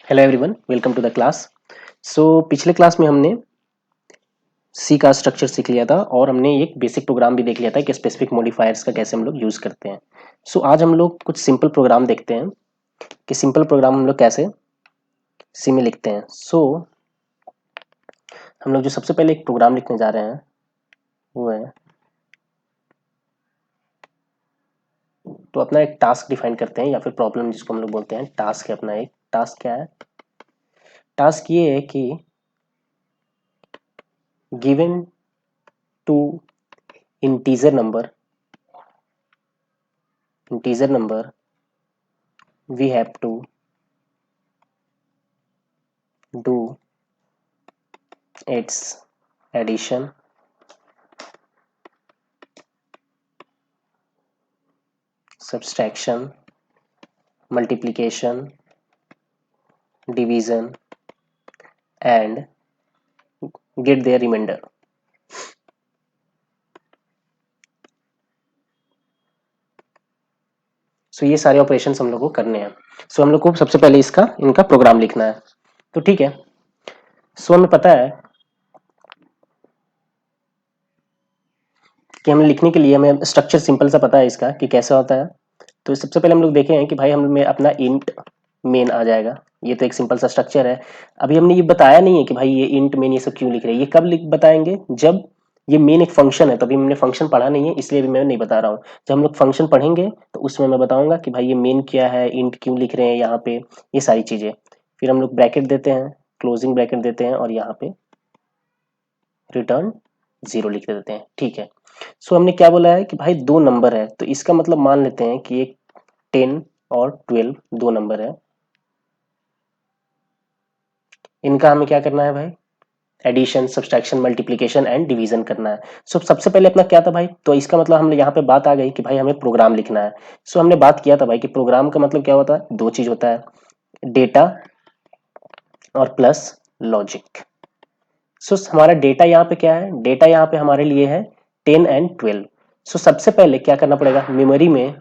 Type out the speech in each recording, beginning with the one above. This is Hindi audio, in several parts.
Hello everyone, welcome to the class. पिछले क्लास में हमने सी का स्ट्रक्चर सीख लिया था और हमने एक बेसिक प्रोग्राम भी देख लिया था कि स्पेसिफिक मॉडिफायर्स का कैसे हम लोग यूज़ करते हैं। आज हम लोग कुछ सिंपल प्रोग्राम देखते हैं कि सिंपल प्रोग्राम हम लोग कैसे सी में लिखते हैं। हम लोग जो सबसे पहले एक प्रोग्राम लिखने जा रहे हैं वो है, तो अपना एक टास्क डिफाइन करते हैं या फिर प्रॉब्लम जिसको हम लोग बोलते हैं। टास्क है अपना एक। टास्क क्या है? टास्क ये है कि given two integer number we have to do its addition, subtraction, multiplication, division and get their remainder. ये सारे ऑपरेशन हम लोग को करने हैं। हम लोग को सबसे पहले इनका प्रोग्राम लिखना है। तो ठीक है, हमें पता है कि हमें लिखने के लिए हमें स्ट्रक्चर सिंपल सा पता है इसका कि कैसा होता है। तो सबसे पहले हम लोग देखे हैं कि भाई हम में अपना इंट मेन आ जाएगा। ये तो एक सिंपल सा स्ट्रक्चर है। अभी हमने ये बताया नहीं है कि भाई ये इंट मेन ये सब क्यों लिख रहे हैं। ये कब बताएंगे? जब ये मेन एक फंक्शन है। तो अभी हमने फंक्शन पढ़ा नहीं है, इसलिए भी मैं नहीं बता रहा हूँ। जब हम लोग फंक्शन पढ़ेंगे तो उसमें मैं बताऊंगा कि भाई ये मेन क्या है, इंट क्यों लिख रहे हैं यहाँ पे, ये सारी चीजें। फिर हम लोग ब्रैकेट देते हैं, क्लोजिंग ब्रैकेट देते हैं और यहाँ पे रिटर्न 0 लिख देते हैं। ठीक है। हमने क्या बोला है कि भाई दो नंबर है, तो इसका मतलब मान लेते हैं कि एक 10 और 12 दो नंबर है। इनका हमें क्या करना है भाई? Addition, subtraction, multiplication and division करना है। सबसे पहले अपना क्या था भाई? तो इसका मतलब हमने यहाँ पे बात आ गई कि भाई हमें प्रोग्राम लिखना है। हमने बात किया था भाई कि प्रोग्राम का मतलब क्या होता है? दो चीज होता है, डेटा और प्लस लॉजिक। हमारा डेटा यहाँ पे क्या है? डेटा यहाँ पे हमारे लिए है 10 एंड 12। सबसे पहले क्या करना पड़ेगा? मेमोरी में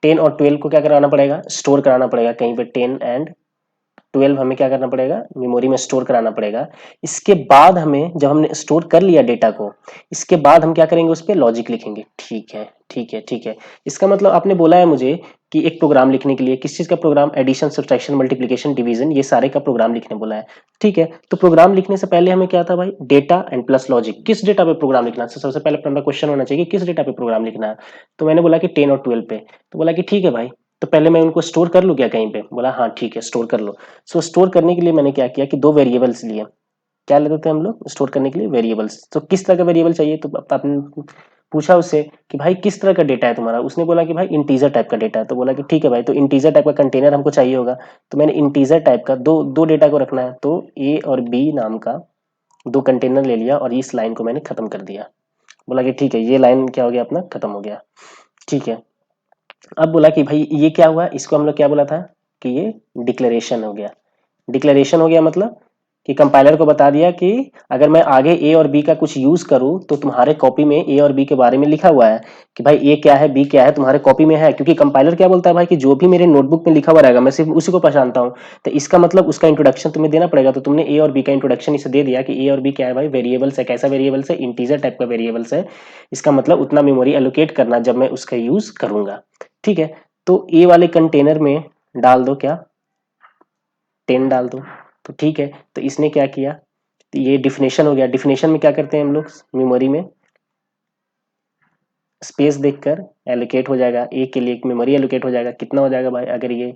10 और 12 को क्या कराना पड़ेगा? स्टोर कराना पड़ेगा कहीं पे। 10 एंड 12 हमें क्या करना पड़ेगा? मेमोरी में स्टोर कराना पड़ेगा। इसके बाद हमें, जब हमने स्टोर कर लिया डेटा को, इसके बाद हम क्या करेंगे? उस पर लॉजिक लिखेंगे। ठीक है, ठीक है, ठीक है। इसका मतलब आपने बोला है मुझे कि एक प्रोग्राम लिखने के लिए, किस चीज का program? Addition, subtraction, multiplication, division, ये सारे का प्रोग्राम लिखने बोला है। ठीक है, तो प्रोग्राम लिखने से पहले हमें क्या था भाई? Data and plus logic. किस डेटा पे प्रोग्राम लिखना है? सबसे पहले अपना क्वेश्चन होना चाहिए किस डेटा पे प्रोग्राम लिखना है। तो मैंने बोला कि 10 और 12 पे। तो बोला कि ठीक है भाई, तो पहले मैं उनको स्टोर कर लूँ क्या कहीं पे? बोला हाँ ठीक है, स्टोर कर लो। स्टोर करने के लिए मैंने क्या किया कि दो वेरिएबल्स लिए। क्या लेते थे हम लोग स्टोर करने के लिए? वेरिएबल्स। तो किस तरह का वेरिएबल चाहिए? तो आपने पूछा उससे कि भाई किस तरह का डेटा है तुम्हारा? उसने बोला कि भाई इंटीजर टाइप का डेटा है। तो बोला कि ठीक है भाई, तो इंटीजर टाइप का कंटेनर हमको चाहिए होगा। तो मैंने इंटीजर टाइप का दो दो डेटा को रखना है, तो ए और बी नाम का दो कंटेनर ले लिया और इस लाइन को मैंने खत्म कर दिया। बोला कि ठीक है, ये लाइन क्या हो गया? अपना खत्म हो गया। ठीक है। अब बोला कि भाई ये क्या हुआ? इसको हम लोग क्या बोला था कि ये डिक्लेरेशन हो गया। डिक्लेरेशन हो गया मतलब कि कंपाइलर को बता दिया कि अगर मैं आगे ए और बी का कुछ यूज करूं तो तुम्हारे कॉपी में ए और बी के बारे में लिखा हुआ है कि भाई ए क्या है, बी क्या है, तुम्हारे कॉपी में है। क्योंकि कंपाइलर क्या बोलता है भाई कि जो भी मेरे नोटबुक में लिखा हुआ रहेगा मैं सिर्फ उसी को पहचानता हूं। तो इसका मतलब उसका इंट्रोडक्शन तुम्हें देना पड़ेगा। तो तुमने ए और बी का इंट्रोडक्शन इसे दे दिया कि ए और बी क्या है भाई? वेरिएबल्स है। कैसा वेरिएबल्स है? इंटीजर टाइप का वेरिएबल्स है। इसका मतलब उतना मेमोरी एलोकेट करना जब मैं उसका यूज करूंगा। ठीक है। तो ए वाले कंटेनर में डाल दो क्या? 10 डाल दो। तो ठीक है, तो इसने क्या किया? तो ये डिफिनेशन हो गया। डिफिनेशन में क्या करते हैं हम लोग? मेमोरी में स्पेस देखकर एलोकेट हो जाएगा। ए के लिए एक मेमोरी एलोकेट हो जाएगा। कितना हो जाएगा भाई? अगर ये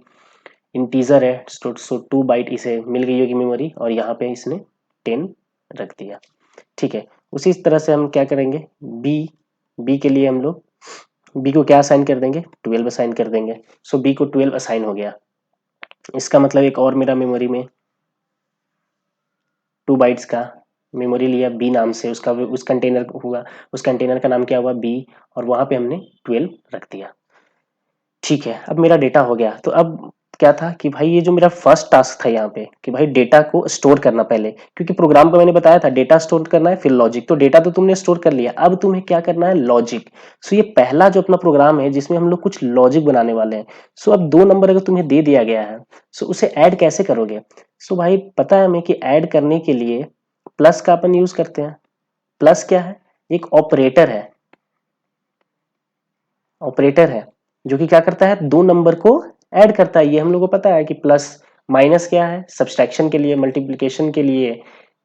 इंटीजर है तो 2 बाइट इसे मिल गई होगी मेमोरी, और यहाँ पे इसने 10 रख दिया। ठीक है। उसी तरह से हम क्या करेंगे? बी बी के लिए हम लोग बी को क्या असाइन कर देंगे? 12 असाइन कर देंगे। बी को 12 असाइन हो गया। इसका मतलब एक और मेरा मेमोरी में 2 बाइट्स का मेमोरी लिया बी नाम से। उसका उस कंटेनर हुआ, उस कंटेनर का नाम क्या हुआ? बी। और वहां पे हमने 12 रख दिया। ठीक है, अब मेरा डेटा हो गया। तो अब क्या था कि भाई ये जो मेरा फर्स्ट टास्क था यहाँ पे कि भाई डेटा को स्टोर करना पहले, क्योंकि प्रोग्राम को मैंने बताया था डेटा स्टोर करना है फिर लॉजिक, तो डेटा तो तुमने स्टोर कर लिया, अब तुम्हें क्या करना है लॉजिक। सो ये पहला जो अपना प्रोग्राम है जिसमें हम लोग कुछ लॉजिक बनाने वाले हैं। सो अब 2 नंबर अगर तुम्हें दे दिया गया है, सो उसे ऐड कैसे करोगे। सो भाई पता है हमें कि ऐड करने के लिए प्लस का अपन यूज करते हैं। प्लस क्या है, एक ऑपरेटर है, ऑपरेटर है जो कि क्या करता है 2 नंबर को ऐड करता है। ये हम लोग को पता है कि प्लस माइनस क्या है, सब्सट्रैक्शन के लिए, मल्टीप्लिकेशन के लिए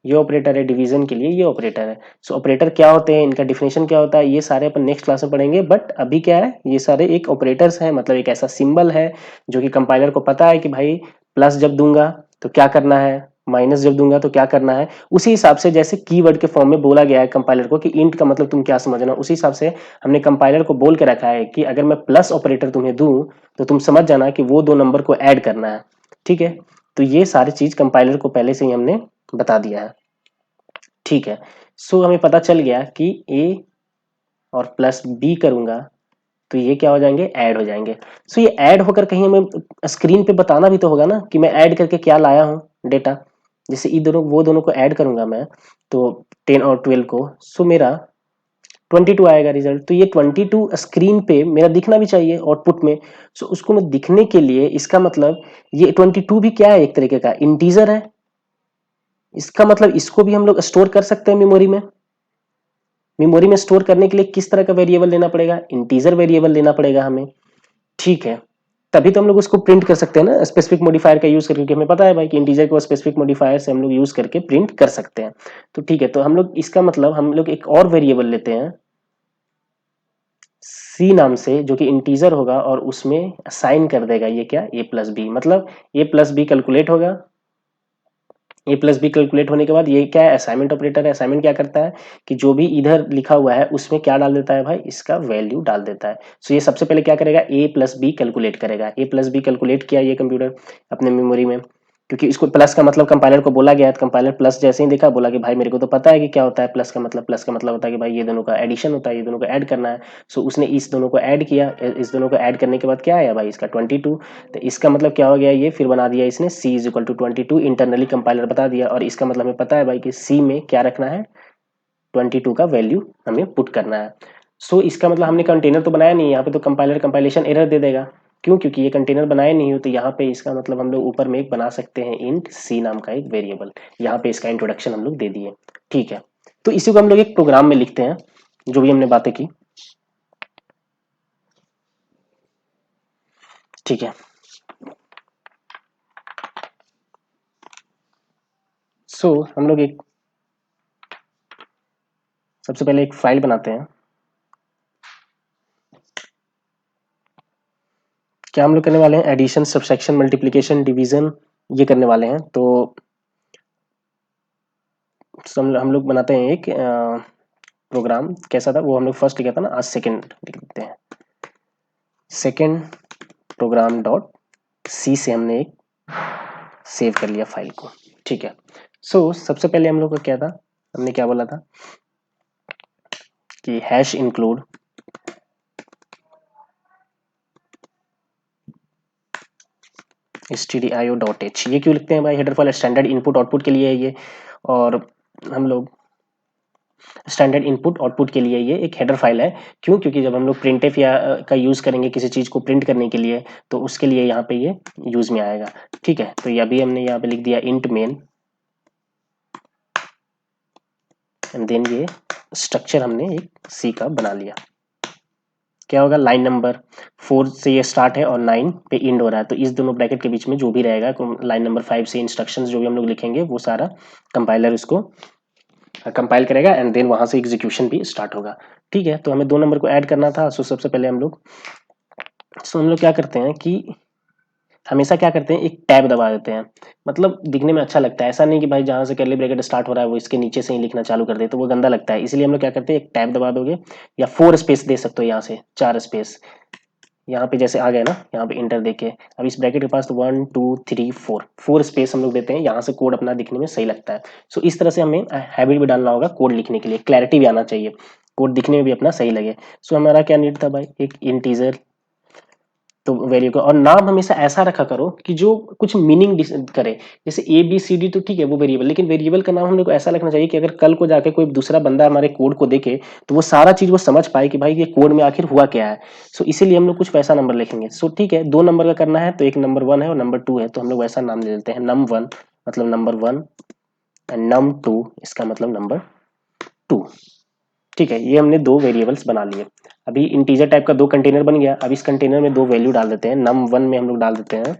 ये ऑपरेटर है, डिवीजन के लिए ये ऑपरेटर है। सो ऑपरेटर क्या होते हैं, इनका डिफिनेशन क्या होता है, ये सारे अपन नेक्स्ट क्लास में पढ़ेंगे। बट अभी क्या है, ये सारे एक ऑपरेटर्स हैं, मतलब एक ऐसा सिंबल है जो कि कंपाइलर को पता है कि भाई प्लस जब दूंगा तो क्या करना है, माइनस जब दूंगा तो क्या करना है। उसी हिसाब से जैसे कीवर्ड के फॉर्म में बोला गया है कंपाइलर को कि इंट का मतलब तुम क्या समझना, उसी हिसाब से हमने कंपाइलर को बोल के रखा है कि अगर मैं प्लस ऑपरेटर तुम्हें दूं तो तुम समझ जाना कि वो 2 नंबर को ऐड करना है। ठीक है, तो ये सारी चीज कंपाइलर को पहले से ही हमने बता दिया है। ठीक है, सो हमें पता चल गया कि ए और प्लस बी करूंगा तो ये क्या हो जाएंगे, ऐड हो जाएंगे। सो ये ऐड होकर कहीं हमें स्क्रीन पे बताना भी तो होगा ना कि मैं ऐड करके क्या लाया हूँ डेटा। जैसे ये दोनों वो दोनों को ऐड करूंगा मैं, तो 10 और 12 को, सो मेरा 22 आएगा रिजल्ट। तो ये 22 स्क्रीन पे मेरा दिखना भी चाहिए आउटपुट में। सो उसको मैं दिखने के लिए, इसका मतलब ये 22 भी क्या है, एक तरीके का इंटीजर है। इसका मतलब इसको भी हम लोग स्टोर कर सकते हैं मेमोरी में। मेमोरी में स्टोर करने के लिए किस तरह का वेरिएबल लेना पड़ेगा, इंटीजर वेरिएबल लेना पड़ेगा हमें। ठीक है, तभी तो हम लोग उसको प्रिंट कर सकते हैं ना स्पेसिफिक मॉडिफायर का यूज करके, क्योंकि हमें पता है भाई कि इंटीजर को स्पेसिफिक मॉडिफायर से हम लोग यूज करके प्रिंट कर सकते हैं। तो ठीक है, तो हम लोग इसका मतलब हम लोग एक और वेरिएबल लेते हैं सी नाम से, जो कि इंटीजर होगा और उसमें असाइन कर देगा ये क्या, ए प्लस बी। मतलब ए प्लस बी कैलकुलेट होगा, ए प्लस बी कैलकुलेट होने के बाद ये क्या है, असाइनमेंट ऑपरेटर है। असाइनमेंट क्या करता है कि जो भी इधर लिखा हुआ है उसमें क्या डाल देता है भाई, इसका वैल्यू डाल देता है। सो ये सबसे पहले क्या करेगा, ए प्लस बी कैलकुलेट करेगा। ए प्लस बी कैलकुलेट किया ये कंप्यूटर अपने मेमोरी में, क्योंकि इसको प्लस का मतलब कंपाइलर को बोला गया है, तो कंपाइलर प्लस जैसे ही देखा बोला कि भाई मेरे को तो पता है कि क्या होता है प्लस का मतलब। प्लस का मतलब होता है कि भाई ये दोनों का एडिशन होता है, ये दोनों को ऐड करना है। सो उसने इस दोनों को ऐड किया, इस दोनों को ऐड करने के बाद क्या आया भाई, इसका 22। तो इसका मतलब क्या हो गया, ये फिर बना दिया इसने c is equal to 22, internally compiler बता दिया। और इसका मतलब हमें पता है भाई कि c में क्या रखना है, 22 का वैल्यू हमें पुट करना है। सो इसका मतलब हमने कंटेनर तो बनाया नहीं, यहाँ पे तो कंपाइलर कंपाइलेशन एरर दे देगा। क्यों, क्योंकि ये कंटेनर बनाए नहीं हो। तो यहाँ पे इसका मतलब हम लोग ऊपर में एक बना सकते हैं इंट सी नाम का एक वेरिएबल। यहाँ पे इसका इंट्रोडक्शन हम लोग दे दिए। ठीक है, तो इसी को हम लोग एक प्रोग्राम में लिखते हैं, जो भी हमने बातें की। ठीक है, सो हम लोग एक सबसे पहले एक फाइल बनाते हैं। क्या हम लोग करने वाले हैं, एडिशन, सब्सट्रैक्शन, मल्टीप्लिकेशन, डिवीजन, ये करने वाले हैं। तो हम लोग बनाते हैं एक प्रोग्राम। कैसा था वो, हम लोग फर्स्ट लिखा था ना, आज सेकंड लिख देते हैं। सेकंड प्रोग्राम डॉट सी से हमने एक सेव कर लिया फाइल को। ठीक है, सो सबसे पहले हम लोग का क्या था, हमने क्या बोला था कि हैश इंक्लूड stdio.h। ये क्यों लिखते हैं भाई, header file standard input output के लिए है ये। और हम लोग स्टैंडर्ड इनपुट आउटपुट के लिए ये एक हेडर फाइल है। क्यों, क्योंकि जब हम लोग प्रिंटफ या का यूज करेंगे किसी चीज को प्रिंट करने के लिए, तो उसके लिए यहाँ पे ये यूज में आएगा। ठीक है, तो ये अभी हमने यहाँ पे लिख दिया इंट मेन, एंड देन ये स्ट्रक्चर हमने एक सी का बना लिया। क्या होगा, लाइन नंबर 4 से ये स्टार्ट है और 9 पे एंड हो रहा है, तो इस दोनों ब्रैकेट के बीच में जो भी रहेगा, लाइन नंबर 5 से इंस्ट्रक्शंस जो भी हम लोग लिखेंगे वो सारा कंपाइलर उसको कंपाइल करेगा, एंड देन वहां से एग्जीक्यूशन भी स्टार्ट होगा। ठीक है, तो हमें 2 नंबर को ऐड करना था। सो सबसे पहले हम लोग क्या करते हैं कि हमेशा क्या करते हैं, एक टैब दबा देते हैं। मतलब दिखने में अच्छा लगता है, ऐसा नहीं कि भाई जहां से कर्ली ब्रैकेट स्टार्ट हो रहा है वो इसके नीचे से ही लिखना चालू कर दे, तो वो गंदा लगता है। इसलिए हम लोग क्या करते हैं, एक टैब दबा दोगे, या 4 स्पेस दे सकते हो, यहाँ से 4 स्पेस यहाँ पे जैसे आ गए ना, यहाँ पे इंटर देके। अब इस ब्रैकेट के पास तो 1 2 3 4 स्पेस हम लोग देते हैं, यहाँ से कोड अपना दिखने में सही लगता है। सो इस तरह से हमें हैबिट भी डालना होगा कोड लिखने के लिए, क्लैरिटी भी आना चाहिए, कोड दिखने में भी अपना सही लगे। सो हमारा क्या नीड था भाई, एक इंटीजर तो वेरिएबल और नाम हमेशा ऐसा रखा करो कि जो कुछ मीनिंग करे। जैसे ए बी सी डी तो ठीक है वो वेरिएबल, लेकिन वेरिएबल का नाम हम लोग को ऐसा रखना चाहिए कि अगर कल को जाके कोई दूसरा बंदा हमारे कोड को देखे तो वो सारा चीज वो समझ पाए कि भाई ये कोड में आखिर हुआ क्या है। सो इसीलिए हम लोग कुछ वैसा नंबर लिखेंगे। सो ठीक है, 2 नंबर का करना है तो एक नंबर 1 है और नंबर 2 है, तो हम लोग वैसा नाम दे देते हैं num1 मतलब नंबर 1 एंड num2 इसका मतलब नंबर 2। ठीक है, ये हमने 2 वेरिएबल्स बना लिए। अभी इंटीजर टाइप का 2 कंटेनर बन गया। अब इस कंटेनर में 2 वैल्यू डाल देते हैं। num1 में हम लोग डाल देते हैं,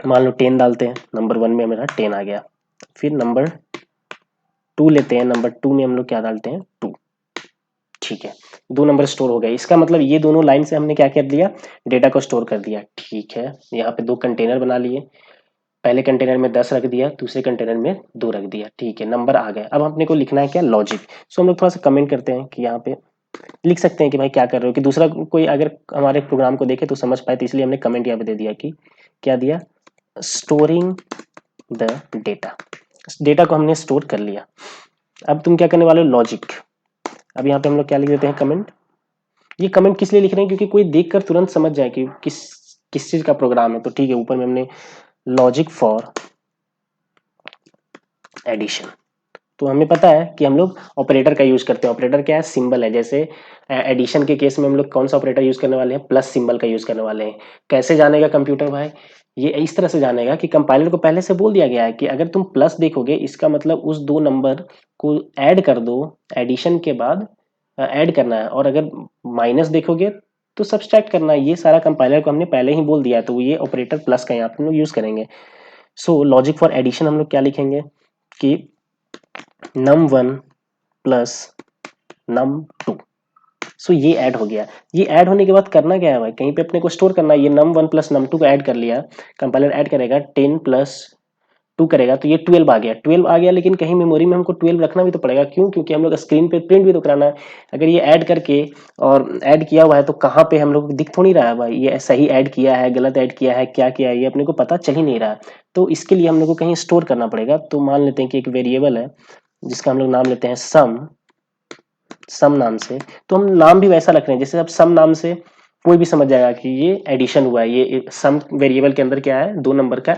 मान लो 10 डालते हैं। नंबर 1 में मेरा 10 आ गया। फिर नंबर 2 लेते हैं, नंबर 2 में हम लोग क्या डालते हैं 2। ठीक है, 2 नंबर स्टोर हो गए। इसका मतलब ये दोनों लाइन से हमने क्या कर दिया, डेटा को स्टोर कर दिया। ठीक है, यहाँ पे 2 कंटेनर बना लिए। पहले कंटेनर में 10 रख दिया, दूसरे कंटेनर में 2 रख दिया। ठीक है, नंबर आ गए। अब अपने को लिखना है क्या, लॉजिक। सो हम लोग थोड़ा सा कमेंट करते हैं कि यहाँ पे लिख सकते हैं कि भाई क्या कर रहे हो, कि दूसरा कोई अगर हमारे प्रोग्राम को देखे तो समझ पाए, तो इसलिए हमने कमेंट यहाँ पे दे दिया कि क्या दिया, स्टोरिंग द डेटा। डेटा को हमने स्टोर कर लिया। अब तुम क्या करने वाले हो, लॉजिक। अब यहाँ पे हम लोग क्या लिख देते हैं, कमेंट। ये कमेंट किस लिए लिख रहे हैं, क्योंकि कोई देखकर तुरंत समझ जाए कि किस चीज का प्रोग्राम है। तो ठीक है, ऊपर में हमने लॉजिक फॉर एडिशन। तो हमें पता है कि हम लोग ऑपरेटर का यूज करते हैं। ऑपरेटर क्या है, सिंबल है। जैसे एडिशन के केस में हम लोग कौन सा ऑपरेटर यूज करने वाले हैं, प्लस सिंबल का यूज करने वाले हैं। कैसे जानेगा कंप्यूटर भाई, ये इस तरह से जानेगा कि कंपाइलर को पहले से बोल दिया गया है कि अगर तुम प्लस देखोगे इसका मतलब उस 2 नंबर को ऐड कर दो, एडिशन के बाद ऐड करना है, और अगर माइनस देखोगे तो सब्सट्रैक्ट करना है। ये सारा कंपाइलर को हमने पहले ही बोल दिया है, तो ये ऑपरेटर प्लस का यहाँ पे हम लोग यूज करेंगे। सो लॉजिक फॉर एडिशन हम लोग क्या लिखेंगे कि num1 प्लस num2। सो ये ऐड हो गया। ये ऐड होने के बाद करना क्या है भाई, कहीं पे अपने को स्टोर करना है। ये num1 प्लस num2 को ऐड कर लिया, कंपाइलर ऐड करेगा, 10 प्लस 2 करेगा तो ये 12 आ गया। 12 आ गया, लेकिन कहीं मेमोरी में हमको 12 रखना भी तो पड़ेगा। क्यों, क्योंकि हम लोग स्क्रीन पे प्रिंट भी तो कराना है। अगर ये ऐड करके और ऐड किया हुआ है तो कहाँ पे हम लोग को दिख थोड़ी रहा है भाई, ये सही ऐड किया है, गलत ऐड किया है, क्या किया है, ये अपने को पता चल ही नहीं रहा। तो इसके लिए हम लोग को कहीं स्टोर करना पड़ेगा। तो मान लेते हैं कि एक वेरिएबल है जिसका हम लोग नाम लेते हैं सम नाम से। तो हम नाम भी वैसा रख रहे हैं जैसे अब सम नाम से कोई भी समझ जाएगा कि ये एडिशन हुआ है। ये सम वेरिएबल के अंदर क्या है, 2 नंबर का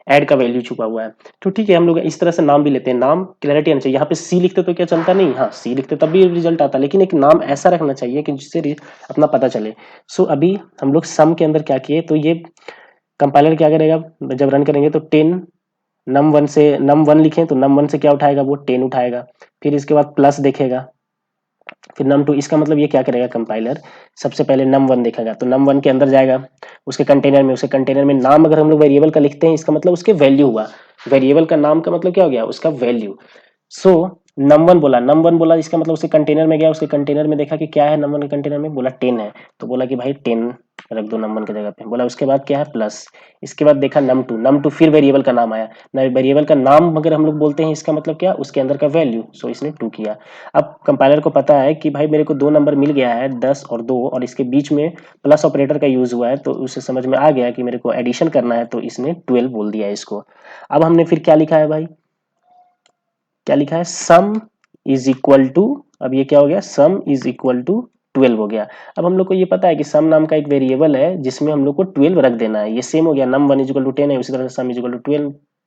ऐड का वैल्यू छुपा हुआ है। तो ठीक है, हम लोग इस तरह से नाम भी लेते हैं। नाम क्लैरिटी आनी चाहिए। यहाँ पे सी लिखते तो क्या चलता नहीं, हाँ सी लिखते तब भी रिजल्ट आता, लेकिन एक नाम ऐसा रखना चाहिए कि जिससे अपना पता चले। सो अभी हम लोग सम के अंदर क्या किए, तो ये कंपाइलर क्या करेगा, जब रन करेंगे तो 10 num1 से num1 लिखें तो num1 से क्या उठाएगा, वो 10 उठाएगा। फिर इसके बाद प्लस देखेगा, फिर num2। इसका मतलब ये क्या करेगा कंपाइलर, सबसे पहले num1 देखेगा तो num1 के अंदर जाएगा उसके कंटेनर में। उसके कंटेनर में नाम अगर हम लोग वेरिएबल का लिखते हैं, इसका मतलब उसके वैल्यू हुआ। वेरिएबल का नाम का मतलब क्या हो गया, उसका वैल्यू। सो नम वन बोला, इसका मतलब उसके कंटेनर में गया, उसके कंटेनर में देखा कि क्या है नम वन के कंटेनर में, बोला 10 है, तो बोला कि भाई 10 रख दो नम वन की जगह पे। बोला उसके बाद क्या है, प्लस। इसके बाद देखा num2 फिर वेरिएबल का नाम आया ना। वेरिएबल का नाम अगर हम लोग बोलते हैं, इसका मतलब क्या, उसके अंदर का वैल्यू। सो इसने 2 किया। अब कंपाइलर को पता है कि भाई मेरे को 2 नंबर मिल गया है, 10 और 2, और इसके बीच में प्लस ऑपरेटर का यूज हुआ है, तो उसे समझ में आ गया कि मेरे को एडिशन करना है, तो इसने 12 बोल दिया इसको। अब हमने फिर क्या लिखा है भाई, क्या लिखा है, सम इज इक्वल टू, अब ये क्या हो गया, सम इज इक्वल टू 12 हो गया। अब हम लोग को ये पता है कि सम नाम का एक वेरिएबल है जिसमें हम लोग को 12 रख देना है। ये सेम हो गया, num1 इज इक्वल टू 10 है, उसी तरह से सम इज इक्वल टू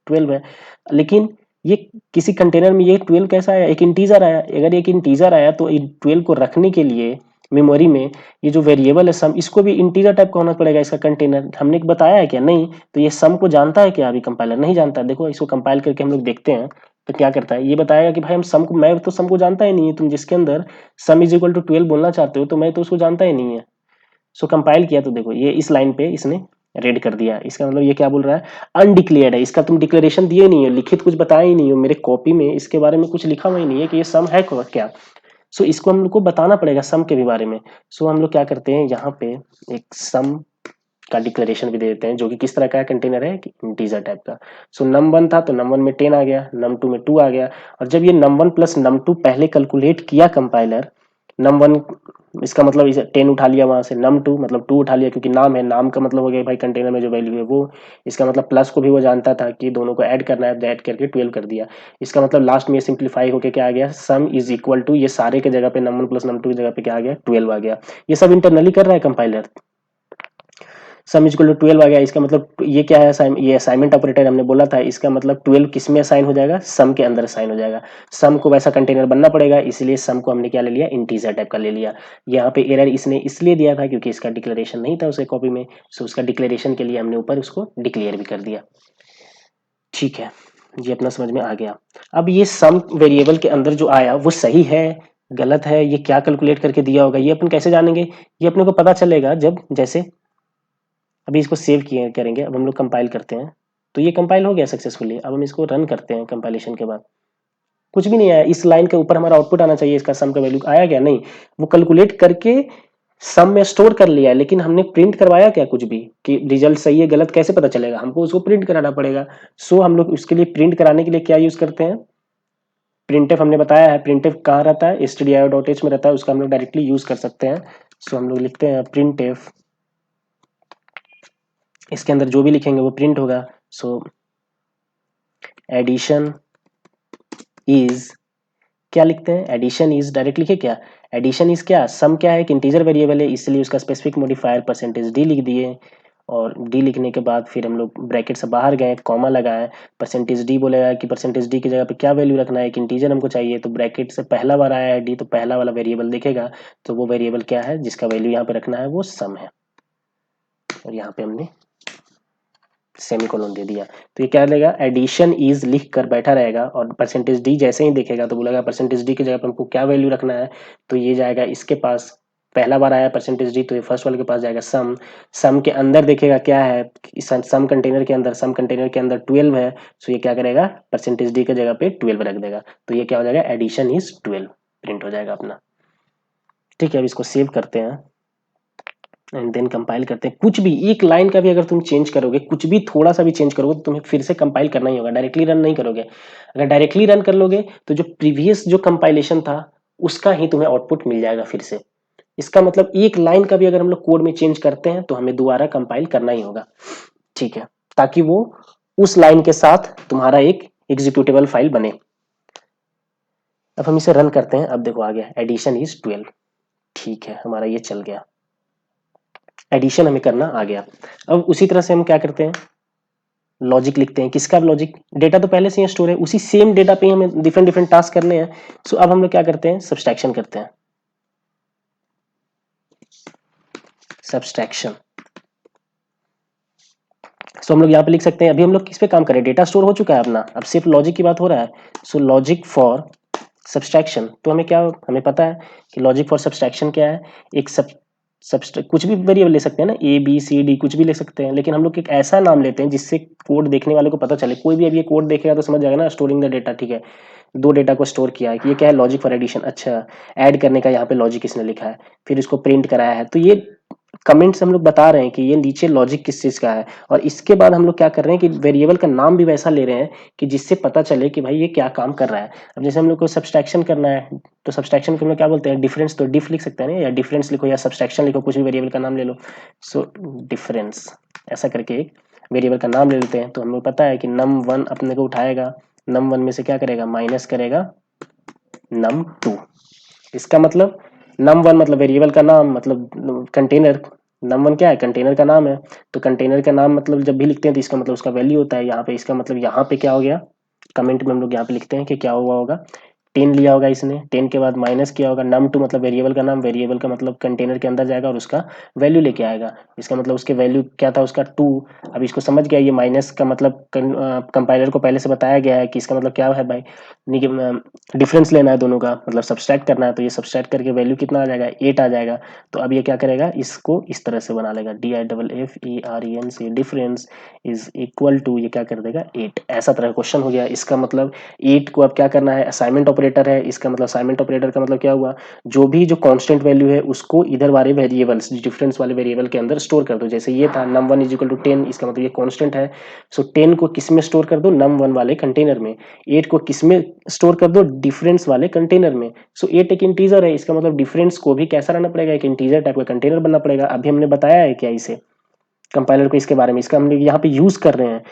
12 है। लेकिन ये किसी कंटेनर में ये 12 कैसा आया, एक इंटीजर आया। अगर एक इंटीजर आया तो 12 को रखने के लिए मेमोरी में, ये जो वेरिएबल है सम, इसको भी इंटीजर टाइप का होना पड़ेगा इसका कंटेनर। हमने बताया है क्या, नहीं। तो ये सम को जानता है क्या, अभी कंपाइलर नहीं जानता। देखो इसको कंपाइल करके हम लोग देखते हैं तो क्या करता है, ये बताएगा कि भाई हम सम को, मैं तो सम को जानता ही नहीं है। तुम जिसके अंदर सम इज इक्वल टू 12 बोलना चाहते हो, तो मैं तो उसको जानता ही नहीं है। सो कंपाइल किया तो देखो ये इस लाइन पे इसने रेड कर दिया। इसका मतलब ये क्या बोल रहा है, अनडिक्लेयर्ड है। इसका तुम डिक्लेरेशन दिए नहीं हो, लिखित कुछ बताया ही नहीं हो, मेरे कॉपी में इसके बारे में कुछ लिखा हुआ ही नहीं है कि ये सम है क्या। सो इसको हम लोग को बताना पड़ेगा सम के भी बारे में। सो हम लोग क्या करते हैं, यहाँ पे एक सम का डिक्लेरेशन भी दे देते हैं, जो कि किस तरह का कंटेनर है, कि इंटीजर टाइप का। सो num1 था तो num1 में 10 आ गया, num2 में 2 आ गया। और जब ये num1 प्लस num2 पहले कैलकुलेट किया कंपाइलर, num1 इसका मतलब इसे 10 उठा लिया वहां से, num2 मतलब 2 उठा लिया क्योंकि नाम है, नाम का मतलब हो गया भाई कंटेनर में जो वैल्यू है वो। इसका मतलब प्लस को भी वो जानता था कि दोनों को ऐड करना है, तो ऐड करके 12 कर दिया। इसका मतलब लास्ट में सिंप्लीफाई होकर क्या आ गया, सम इज इक्वल टू, ये सारे के जगह पे num1 प्लस num2 की जगह पे क्या आ गया, 12 आ गया। ये सब इंटरनली कर रहा है compiler. Sum is equal to 12 आ गया। इसका मतलब ये क्या है, ये असाइनमेंट ऑपरेटर हमने बोला था, इसका मतलब 12 किस में असाइन हो जाएगा, सम के अंदर असाइन हो जाएगा। सम को वैसा कंटेनर बनना पड़ेगा, इसलिए सम को हमने क्या ले लिया, इंटीजर टाइप का ले लिया। यहाँ पे एरर इसने इसलिए दिया था क्योंकि इसका डिक्लेरेशन नहीं था उसे कॉपी में, सो उसका डिक्लेरेशन के लिए हमने ऊपर उसको डिक्लेयर भी कर दिया। ठीक है, ये अपना समझ में आ गया। अब ये सम वेरिएबल के अंदर जो आया वो सही है गलत है, ये क्या कैलकुलेट करके दिया होगा, ये अपन कैसे जानेंगे, ये अपने को पता चलेगा जब जैसे अभी इसको सेव किए करेंगे। अब हम लोग कंपाइल करते हैं, तो ये कंपाइल हो गया सक्सेसफुली। अब हम इसको रन करते हैं कंपाइलेशन के बाद, कुछ भी नहीं आया। इस लाइन के ऊपर हमारा आउटपुट आना चाहिए, इसका सम का वैल्यू आया क्या, नहीं। वो कैलकुलेट करके सम में स्टोर कर लिया है, लेकिन हमने प्रिंट करवाया क्या कुछ भी, कि रिजल्ट सही है गलत कैसे पता चलेगा, हमको उसको प्रिंट कराना पड़ेगा। सो हम लोग उसके लिए प्रिंट कराने के लिए क्या यूज करते हैं, प्रिंटफ हमने बताया है। प्रिंटफ कहाँ रहता है, stdio.h में रहता है, उसका हम लोग डायरेक्टली यूज कर सकते हैं। सो हम लोग लिखते हैं प्रिंटफ, इसके अंदर जो भी लिखेंगे वो प्रिंट होगा। सो एडिशन इज, क्या लिखते हैं, एडिशन इज डायरेक्ट लिखे क्या, एडिशन इज क्या, सम क्या है, एक इंटीजर वेरिएबल है, इसलिए उसका स्पेसिफिक मॉडिफायर परसेंटेज डी लिख दिए। और डी लिखने के बाद फिर हम लोग ब्रैकेट से बाहर गए, कॉमा लगाए, परसेंटेज डी बोलेगा कि परसेंटेज डी की जगह पे क्या वैल्यू रखना है, एक इंटीजर हमको चाहिए, तो ब्रैकेट से पहला बार आया है डी, तो पहला वाला वेरिएबल देखेगा, तो वो वेरिएबल क्या है जिसका वैल्यू यहाँ पे रखना है, वो सम है। और यहाँ पे हमने सेमीकोलन दे दिया। तो ये क्या लेगा, एडिशन इज लिख कर बैठा रहेगा, और परसेंटेज डी जैसे ही देखेगा तो बोलेगा परसेंटेज डी की जगह पर हमको क्या वैल्यू रखना है, तो ये जाएगा इसके पास, पहला बार आया परसेंटेज डी तो ये फर्स्ट वाले के पास जाएगा सम। सम के अंदर देखेगा क्या है, सम कंटेनर के अंदर, सम कंटेनर के अंदर 12 है, सो ये क्या करेगा, परसेंटेज डी की जगह पे 12 रख देगा, तो ये क्या हो जाएगा, एडिशन इज 12 प्रिंट हो जाएगा अपना। ठीक है, अब इसको सेव करते हैं एंड देन कंपाइल करते हैं। कुछ भी एक लाइन का भी अगर तुम चेंज करोगे, कुछ भी थोड़ा सा भी चेंज करोगे, तो तुम्हें फिर से कंपाइल करना ही होगा, डायरेक्टली रन नहीं करोगे। अगर डायरेक्टली रन कर लोगे तो जो प्रीवियस जो कंपाइलेशन था उसका ही तुम्हें आउटपुट मिल जाएगा फिर से। इसका मतलब एक लाइन का भी अगर हम लोग कोड में चेंज करते हैं तो हमें दोबारा कंपाइल करना ही होगा। ठीक है, ताकि वो उस लाइन के साथ तुम्हारा एक एग्जीक्यूटेबल फाइल बने। अब हम इसे रन करते हैं, अब देखो आ गया एडिशन इज 12। ठीक है, हमारा ये चल गया, एडिशन हमें करना आ गया। अब उसी तरह से हम क्या करते हैं, लॉजिक लिखते हैं। किसका लॉजिक, डेटा तो पहले से ही स्टोर है, उसी सेम डेटा पे ही हमें डिफरेंट डिफरेंट टास्क करने हैं। सो अब हम लोग क्या करते हैं, सब्सट्रैक्शन करते हैं। सब्सट्रैक्शन, सो हम लोग यहाँ पे लिख सकते हैं, अभी हम लोग किस पे काम करें, डेटा स्टोर हो चुका है अपना, अब सिर्फ लॉजिक की बात हो रहा है। सो लॉजिक फॉर सब्सट्रैक्शन, तो हमें क्या, हमें पता है कि लॉजिक फॉर सब्सट्रैक्शन क्या है, एक कुछ भी वेरिएबल ले सकते हैं ना, ए बी सी डी कुछ भी ले सकते हैं, लेकिन हम लोग एक ऐसा नाम लेते हैं जिससे कोड देखने वाले को पता चले। कोई भी अब ये कोड देखेगा तो समझ जाएगा ना, स्टोरिंग द डेटा। ठीक है, दो डेटा को स्टोर किया है, ये क्या है, लॉजिक फॉर एडिशन। अच्छा, ऐड करने का यहाँ पे लॉजिक इसने लिखा है, फिर इसको प्रिंट कराया है, तो ये कमेंट्स हम लोग बता रहे हैं कि ये नीचे लॉजिक किस चीज का है। और इसके बाद हम लोग क्या कर रहे हैं कि वेरिएबल का नाम भी वैसा ले रहे हैं कि जिससे पता चले कि भाई ये क्या काम कर रहा है। अब जैसे हम लोग को सब्सट्रैक्शन करना है, तो सब्सट्रैक्शन को हम लोग क्या बोलते हैं, डिफरेंस, तो डिफ लिख सकते हैं ना, या डिफरेंस लिखो या सब्सट्रैक्शन लिखो, कुछ भी वेरिएबल का नाम ले लो। सो डिफरेंस ऐसा करके एक वेरिएबल का नाम ले लेते हैं। तो हमें पता है कि num1 अपने को उठाएगा, num1 में से क्या करेगा, माइनस करेगा num2। इसका मतलब num1 मतलब वेरिएबल का नाम, मतलब कंटेनर, num1 क्या है, कंटेनर का नाम है। तो कंटेनर का नाम मतलब जब भी लिखते हैं तो इसका मतलब उसका वैल्यू होता है। यहाँ पे इसका मतलब यहाँ पे क्या हो गया, कमेंट में हम लोग यहाँ पे लिखते हैं कि क्या हुआ होगा, 10 लिया होगा इसने, 10 के बाद माइनस किया होगा, num2 मतलब वेरिएबल का नाम, वेरिएबल का मतलब कंटेनर के अंदर जाएगा और उसका वैल्यू लेके आएगा। इसका मतलब उसके वैल्यू क्या था, उसका 2। अब इसको समझ गया, ये माइनस का मतलब कंपाइलर को पहले से बताया गया है कि इसका मतलब क्या है भाई, डिफरेंस लेना है दोनों का, मतलब सब्सट्रैक्ट करना है। तो ये सब्सट्रैक्ट करके वैल्यू कितना आ जाएगा, 8 आ जाएगा। तो अब ये क्या करेगा, इसको इस तरह से बना लेगा, DIFFERENC, difference is equal to, ये क्या कर देगा 8। ऐसा तरह क्वेश्चन हो गया। इसका मतलब 8 को अब क्या करना है, असाइनमेंट ऑपरेटर है। इसका मतलब असाइनमेंट ऑपरेटर का मतलब क्या हुआ, जो भी जो कांस्टेंट वैल्यू है उसको इधर वाले वेरिएबल्स, डिफरेंस वाले वेरिएबल के अंदर स्टोर कर दो। जैसे ये था num1 इज इक्वल टू 10, इसका मतलब ये कांस्टेंट है। सो 10 को किस में स्टोर कर दो, num1 वाले कंटेनर में। 8 को किस में स्टोर कर दो डिफरेंस वाले कंटेनर में। सो 8 एक इंटीजर है, इसका मतलब डिफरेंस को भी कैसा रहना पड़ेगा, एक इंटीजर टाइप का कंटेनर बनना पड़ेगा। अभी हमने बताया है क्या इसे कंपाइलर को इसके बारे में, इसका हम लोग यहाँ पे यूज कर रहे हैं,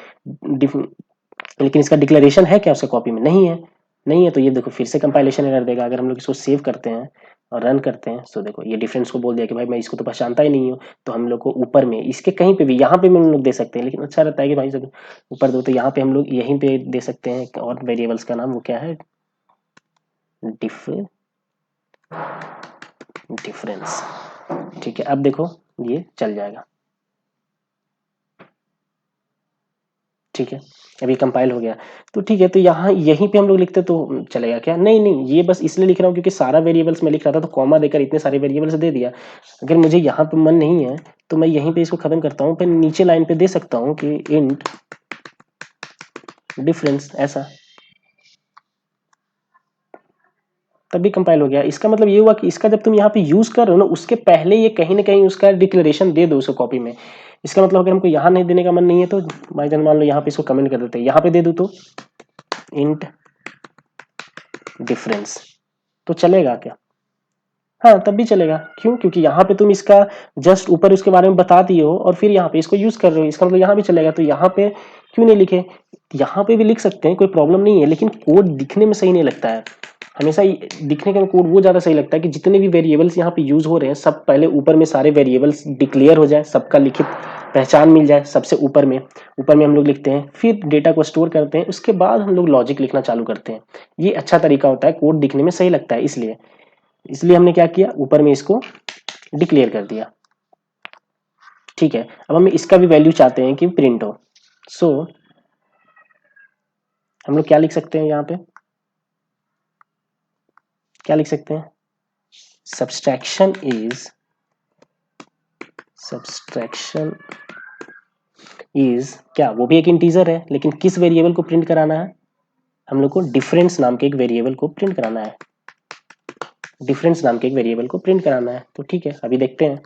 लेकिन इसका डिक्लेरेशन है क्या उसके कॉपी में, नहीं है। नहीं है तो ये देखो फिर से कंपाइलेशन एरर देगा। अगर हम लोग इसको सेव करते हैं और रन करते हैं तो देखो ये डिफरेंस को बोल दिया कि भाई मैं इसको तो पहचानता ही नहीं हूँ। तो हम लोग को ऊपर में इसके कहीं पे भी, यहाँ पे भी हम लोग दे सकते हैं, लेकिन अच्छा रहता है कि भाई सब ऊपर दो, तो यहाँ पे हम लोग यहीं पे दे सकते हैं। और वेरिएबल्स का नाम वो क्या है, डिफरेंस। ठीक है, अब देखो ये चल जाएगा। ठीक है, अभी कंपाइल हो गया। तो ठीक है, तो यहाँ यहीं पे हम लोग लिखते तो चलेगा क्या, नहीं नहीं, ये बस इसलिए लिख रहा हूँ क्योंकि सारा वेरिएबल्स में लिख रहा था तो कॉमा देकर इतने सारे वेरिएबल्स दे दिया। अगर मुझे यहाँ पे मन नहीं है तो मैं यहीं पे इसको खत्म करता हूँ, फिर नीचे लाइन पे दे सकता हूँ कि इंट डिफरेंस, ऐसा तभी कंपाइल हो गया। इसका मतलब ये हुआ कि इसका जब तुम यहाँ पे यूज कर रहे हो ना, उसके पहले ये कहीं ना कहीं उसका डिक्लेरेशन दे दो उसको कॉपी में। इसका मतलब अगर हमको यहाँ नहीं देने का मन नहीं है तो बाई चांस मान लो यहाँ पे इसको कमेंट कर देते हैं, यहाँ पे दे दूँ तो इंट डिफरेंस, तो चलेगा क्या, हाँ तब भी चलेगा। क्यों, क्योंकि यहाँ पे तुम इसका जस्ट ऊपर उसके बारे में बता दिए हो और फिर यहाँ पे इसको यूज कर रहे हो, इसका मतलब यहाँ भी चलेगा। तो यहाँ पे क्यों नहीं लिखे, यहाँ पे भी लिख सकते हैं, कोई प्रॉब्लम नहीं है, लेकिन कोड दिखने में सही नहीं लगता है। हमेशा दिखने का कोड वो ज्यादा सही लगता है कि जितने भी वेरिएबल्स यहाँ पे यूज हो रहे हैं सब पहले ऊपर में सारे वेरिएबल्स डिक्लेयर हो जाए, सबका लिखित पहचान मिल जाए सबसे ऊपर में हम लोग लिखते हैं, फिर डेटा को स्टोर करते हैं, उसके बाद हम लोग लॉजिक लिखना चालू करते हैं। ये अच्छा तरीका होता है, कोड दिखने में सही लगता है, इसलिए इसलिए हमने क्या किया, ऊपर में इसको डिक्लेयर कर दिया। ठीक है, अब हम इसका भी वैल्यू चाहते हैं कि प्रिंट हो। सो हम लोग क्या लिख सकते हैं, यहाँ पे क्या लिख सकते हैं, सब्सट्रैक्शन इज क्या, वो भी एक इंटीजर है, लेकिन किस वेरिएबल को प्रिंट कराना है, हम लोग को डिफरेंस नाम के एक वेरिएबल को प्रिंट कराना है, डिफरेंस नाम के एक वेरिएबल को प्रिंट कराना है। तो ठीक है, अभी देखते हैं।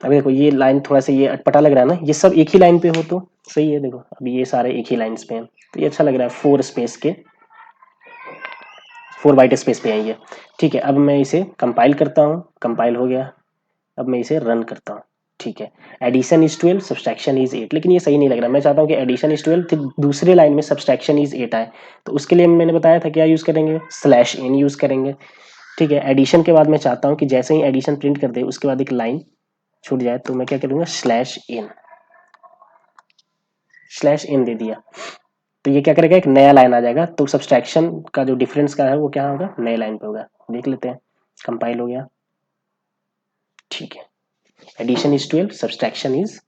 अभी देखो ये लाइन थोड़ा सा ये अटपटा लग रहा है ना, ये सब एक ही लाइन पे हो तो सही है। देखो अभी ये सारे एक ही लाइंस पे हैं तो ये अच्छा लग रहा है, 4 वाइट स्पेस पे है ये। ठीक है, अब मैं इसे कंपाइल करता हूँ, कंपाइल हो गया। अब मैं इसे रन करता हूँ। ठीक है, एडिशन इज 12, सब्सट्रैक्शन इज 8, लेकिन ये सही नहीं लग रहा। मैं चाहता हूँ कि एडिशन इज 12 फिर दूसरे लाइन में सब्सट्रैक्शन इज 8 आए। तो उसके लिए मैंने बताया था क्या यूज करेंगे, /n यूज करेंगे। ठीक है, एडिशन के बाद मैं चाहता हूँ कि जैसे ही एडिशन प्रिंट कर दे उसके बाद एक लाइन छूट जाए, तो मैं क्या करूँगा, /n दे दिया। तो ये क्या करेगा, एक नया लाइन आ जाएगा। तो सब्सट्रैक्शन का जो डिफरेंस का है वो क्या होगा, नए लाइन पे होगा। देख लेते हैं, कंपाइल हो गया। ठीक है, एडिशन इज 12, सब्सट्रैक्शन इज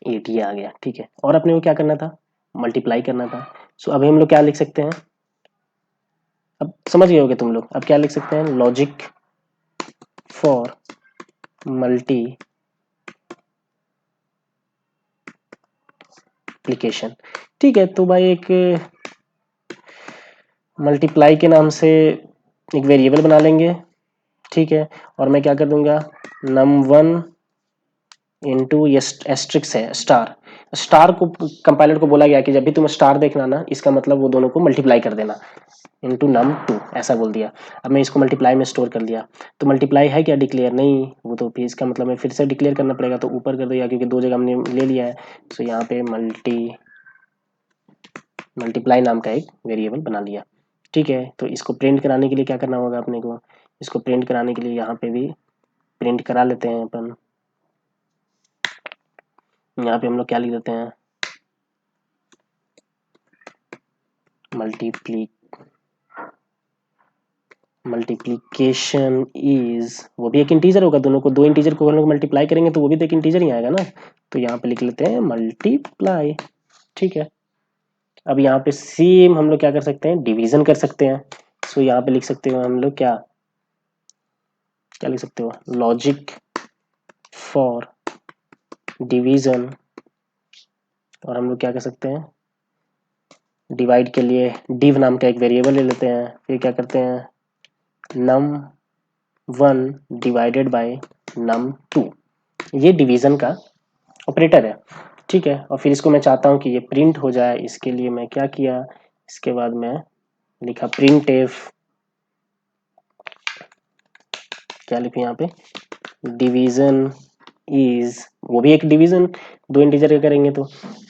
8, ये आ गया। ठीक है, और अपने को क्या करना था, मल्टीप्लाई करना था। सो अभी हम लोग क्या लिख सकते हैं, अब समझ गए होगे तुम लोग। अब क्या लिख सकते हैं, लॉजिक फॉर मल्टीप्लिकेशन। ठीक है, तो भाई एक मल्टीप्लाई के नाम से एक वेरिएबल बना लेंगे। ठीक है, और मैं क्या कर दूंगा, num1 इंटू ये एस्ट्रिक्स है स्टार। स्टार को कंपाइलर को बोला गया कि जब भी तुम स्टार देखना ना, इसका मतलब वो दोनों को मल्टीप्लाई कर देना, इंटू num2 ऐसा बोल दिया। अब मैं इसको मल्टीप्लाई में स्टोर कर लिया। तो मल्टीप्लाई है क्या, डिक्लेयर नहीं, वो तो फिर इसका मतलब मैं फिर से डिक्लेयर करना पड़ेगा। तो ऊपर कर दिया क्योंकि दो जगह हमने ले लिया है। तो यहाँ पे मल्टीप्लाई नाम का एक वेरिएबल बना लिया। ठीक है, तो इसको प्रिंट कराने के लिए क्या करना होगा अपने को, इसको प्रिंट कराने के लिए यहाँ पे भी प्रिंट करा लेते हैं अपन। यहाँ पे हम लोग क्या लिख देते हैं, मल्टीप्लीकेशन इज, वो भी एक इंटीजर होगा, दोनों को, दो इंटीजर को हम लोग मल्टीप्लाई करेंगे तो वो भी तो एक इंटीजर ही आएगा ना। तो यहाँ पे लिख लेते हैं मल्टीप्लाई। ठीक है, अब यहाँ पे सेम हम लोग क्या कर सकते हैं, डिवीजन कर सकते हैं। सो यहाँ पे लिख सकते हो हम लोग क्या क्या लिख सकते हो, लॉजिक फॉर डिवीजन। और हम लोग क्या कर सकते हैं, डिवाइड के लिए div नाम का एक वेरिएबल ले लेते हैं। फिर क्या करते हैं, num1 डिवाइडेड बाय num2, ये डिवीजन का ऑपरेटर है। ठीक है। और फिर इसको मैं चाहता हूँ कि ये प्रिंट हो जाए, इसके लिए मैं क्या किया, इसके बाद मैं लिखा प्रिंट एफ, क्या लिखूँ यहाँ पे, डिवीजन इज, वो भी एक डिवीजन, दो इंटीजर का करेंगे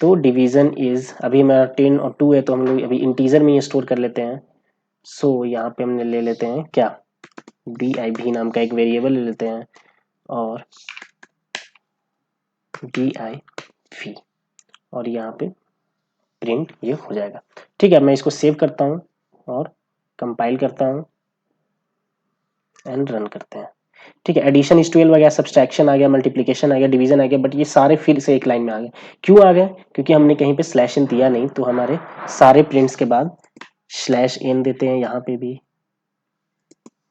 तो डिवीजन इज, अभी हमारा 10 और 2 है तो हम लोग अभी इंटीजर में ही स्टोर कर लेते हैं। सो यहाँ पे हमने ले लेते हैं क्या, div नाम का एक वेरिएबल ले लेते हैं और div, और यहाँ पे प्रिंट ये हो जाएगा। ठीक है, मैं इसको सेव करता हूँ और कंपाइल करता हूँ एंड रन करते हैं। ठीक है, एडिशन इज 12 आ गया, सब्सट्रैक्शन आ गया, मल्टीप्लिकेशन आ गया, डिवीजन आ गया, बट ये सारे फिर से एक लाइन में आ गए। क्यों आ गए, क्योंकि हमने कहीं पे स्लैश इन दिया नहीं, तो हमारे सारे प्रिंट्स के बाद स्लैश इन देते हैं, यहाँ पे भी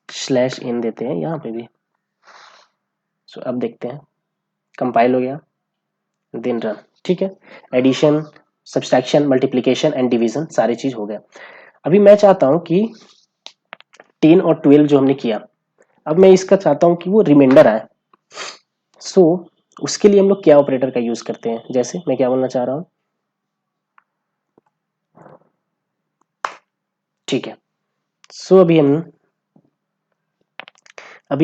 स्लैश इन देते हैं, यहाँ पे भी। सो अब देखते हैं, कंपाइल हो गया, देन रन। ठीक है, addition, subtraction, multiplication and division सारी चीज हो गया। अभी मैं चाहता हूं कि 10 और 12 जो हमने किया, अब मैं इसका चाहता हूं कि वो रिमाइंडर आए। सो उसके लिए हम लोग क्या ऑपरेटर का यूज करते हैं, जैसे मैं क्या बोलना चाह रहा हूं, ठीक है। सो अभी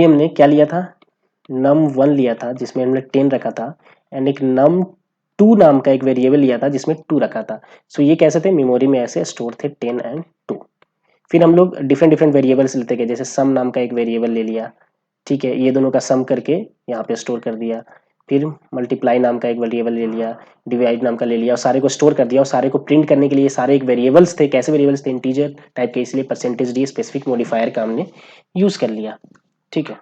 हमने क्या लिया था, num1 लिया था जिसमें हमने 10 रखा था, एंड एक num2 नाम का एक वेरिएबल लिया था जिसमें 2 रखा था। सो ये कैसे थे, मेमोरी में ऐसे स्टोर थे 10 एंड 2। फिर हम लोग डिफरेंट डिफरेंट वेरिएबल्स लेते गए, जैसे सम नाम का एक वेरिएबल ले लिया, ठीक है, ये दोनों का सम करके यहाँ पे स्टोर कर दिया। फिर मल्टीप्लाई नाम का एक वेरिएबल ले लिया, डिवाइड नाम का ले लिया, और सारे को स्टोर कर दिया, और सारे को प्रिंट करने के लिए सारे एक वेरिएबल्स थे। कैसे वेरिएबल्स थे, इंटीजर टाइप के, इसलिए परसेंटेज डी स्पेसिफिक मॉडिफायर का हमने यूज कर लिया। ठीक है,